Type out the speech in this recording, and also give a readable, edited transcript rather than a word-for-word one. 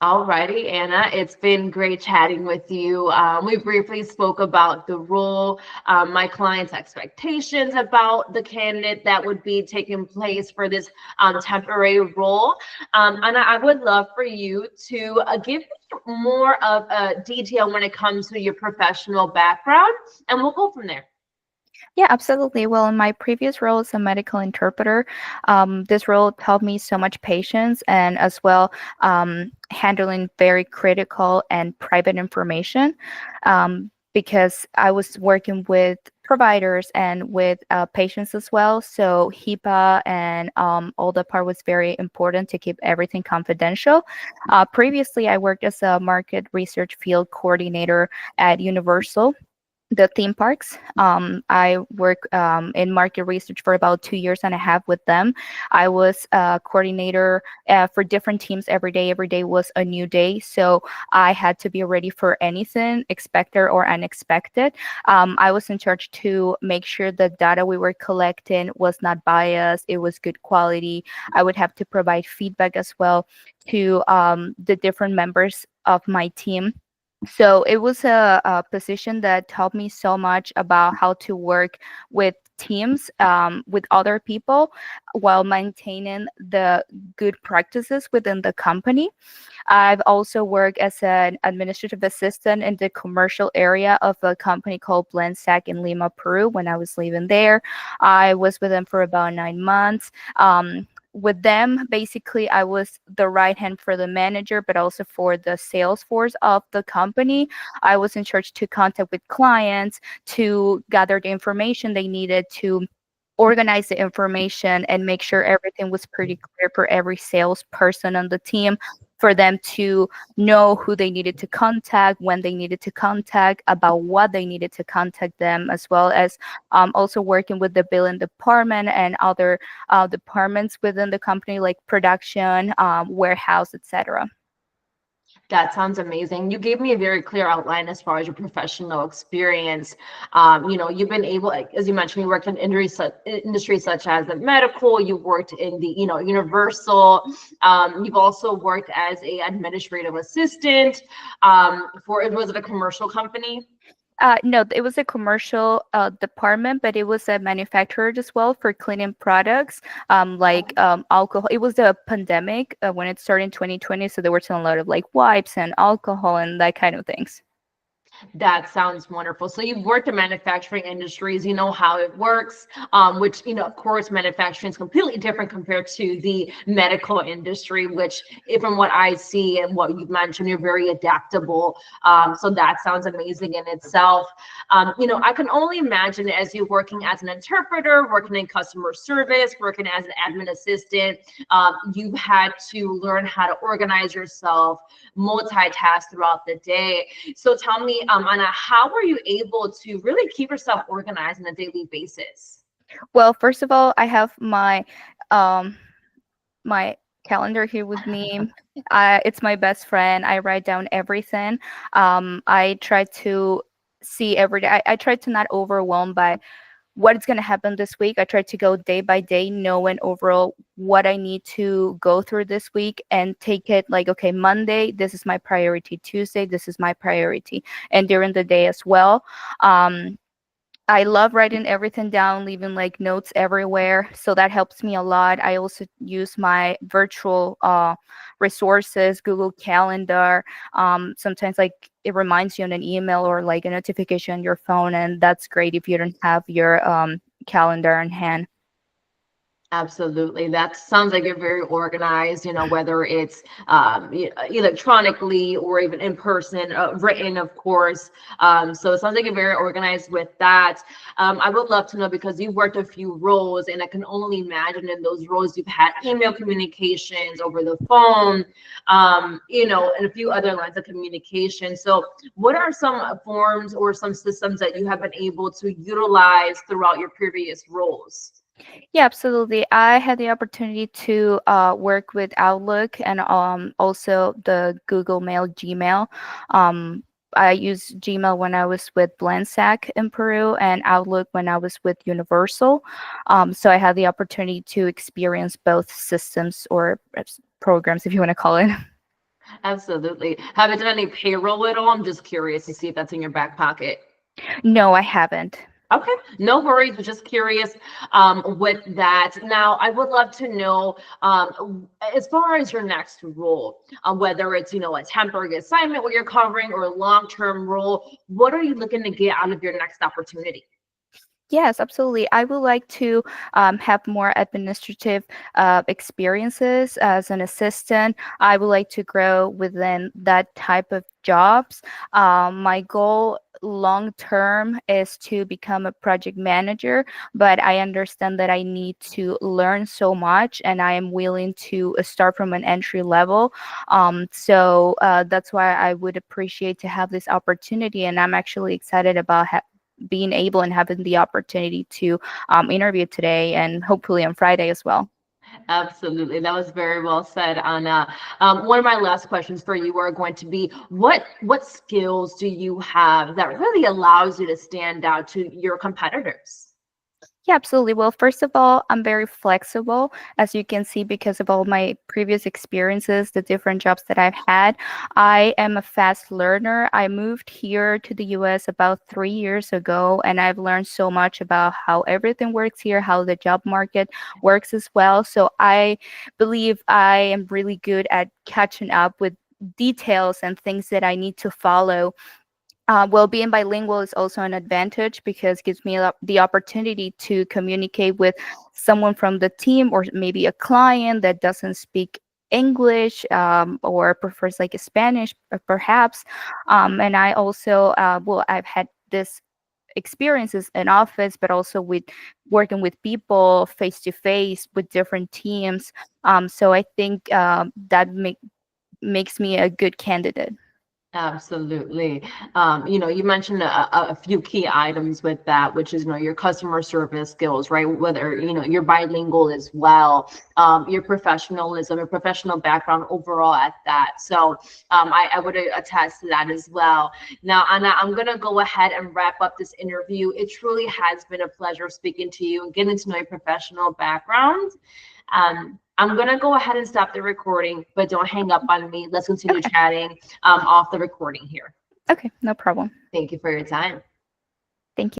Alrighty, Anna, it's been great chatting with you. We briefly spoke about the role, my client's expectations about the candidate that would be taking place for this temporary role. And I would love for you to give me more of a detail when it comes to your professional background, and we'll go from there. Yeah, absolutely. Well, in my previous role as a medical interpreter, this role taught me so much patience and as well handling very critical and private information because I was working with providers and with patients as well. So HIPAA and all the part was very important to keep everything confidential. Previously, I worked as a market research field coordinator at Universal, the theme parks. I work in market research for about 2 years and a half with them. I was a coordinator for different teams every day. Every day was a new day. So I had to be ready for anything, expected or unexpected. I was in charge to make sure the data we were collecting was not biased, it was good quality. I would have to provide feedback as well to the different members of my team. So it was a position that taught me so much about how to work with teams, with other people, while maintaining the good practices within the company. I've also worked as an administrative assistant in the commercial area of a company called Blensac in Lima, Peru. When I was living there, I was with them for about 9 months. With them, basically, I was the right hand for the manager, but also for the sales force of the company. I was in charge to contact with clients, to gather the information they needed, to organize the information and make sure everything was pretty clear for every salesperson on the team, for them to know who they needed to contact, when they needed to contact, about what they needed to contact them, as well as also working with the billing department and other departments within the company, like production, warehouse, etc. That sounds amazing. You gave me a very clear outline as far as your professional experience. You've been able, like, as you mentioned, you worked in industries such as the medical. You worked in the, Universal. You've also worked as a administrative assistant for, it was it a commercial company? No, it was a commercial department, but it was a manufacturer as well for cleaning products, like alcohol. It was the pandemic when it started in 2020, so they were selling a lot of like wipes and alcohol and that kind of things. That sounds wonderful. So you've worked in manufacturing industries, you know how it works, which, of course, manufacturing is completely different compared to the medical industry, which, from what I see and what you've mentioned, you're very adaptable. So that sounds amazing in itself. I can only imagine as you working as an interpreter, working in customer service, working as an admin assistant, you've had to learn how to organize yourself, multitask throughout the day. So tell me, Anna, how were you able to really keep yourself organized on a daily basis? Well, first of all, I have um, my calendar here with me. It's my best friend. I write down everything. I try to see every day. I try to not overwhelm by what is going to happen this week. I try to go day by day, knowing overall what I need to go through this week and take it like, okay, Monday, this is my priority. Tuesday, this is my priority. And during the day as well. I love writing everything down, leaving like notes everywhere. So that helps me a lot. I also use my virtual resources, Google Calendar. Sometimes like it reminds you on an email or like a notification on your phone, and that's great if you don't have your calendar in hand. Absolutely. That sounds like you're very organized, whether it's electronically or even in person, written, of course. So it sounds like you're very organized with that. I would love to know because you've worked a few roles, and I can only imagine in those roles you've had email communications over the phone, and a few other lines of communication. So, what are some forms or some systems that you have been able to utilize throughout your previous roles? Yeah, absolutely. I had the opportunity to work with Outlook and also the Google Mail, Gmail. Um, I used Gmail when I was with Blensac in Peru and Outlook when I was with Universal. So I had the opportunity to experience both systems or programs, if you want to call it. Absolutely. Haven't done any payroll at all? I'm just curious to see if that's in your back pocket. No, I haven't. Okay, no worries. Was just curious with that. Now, I would love to know, as far as your next role, whether it's a temporary assignment where you're covering or a long-term role, what are you looking to get out of your next opportunity? Yes, absolutely. I would like to have more administrative experiences as an assistant. I would like to grow within that type of jobs. My goal long term is to become a project manager, but I understand that I need to learn so much and I am willing to start from an entry level. So that's why I would appreciate to have this opportunity. And I'm actually excited about being able and having the opportunity to interview today and hopefully on Friday as well. Absolutely. That was very well said, Anna. One of my last questions for you are going to be, what skills do you have that really allows you to stand out to your competitors? Yeah, absolutely. Well, first of all, I'm very flexible, as you can see, because of all my previous experiences, the different jobs that I've had. I am a fast learner. I moved here to the US about 3 years ago, and I've learned so much about how everything works here, how the job market works as well. So I believe I am really good at catching up with details and things that I need to follow. Well, being bilingual is also an advantage because it gives me the opportunity to communicate with someone from the team or maybe a client that doesn't speak English or prefers like a Spanish, perhaps. And I also, well, I've had this experiences in office, but also with working with people face to face with different teams. So I think that makes me a good candidate. Absolutely. You mentioned a few key items with that, which is, your customer service skills, right? Whether, you're bilingual as well, your professionalism, your professional background overall at that. So I would attest to that as well. Now, Anna, I'm going to go ahead and wrap up this interview. It truly has been a pleasure speaking to you and getting to know your professional background. I'm going to go ahead and stop the recording, but don't hang up on me. Let's continue Okay. chatting off the recording here. Okay, no problem. Thank you for your time. Thank you.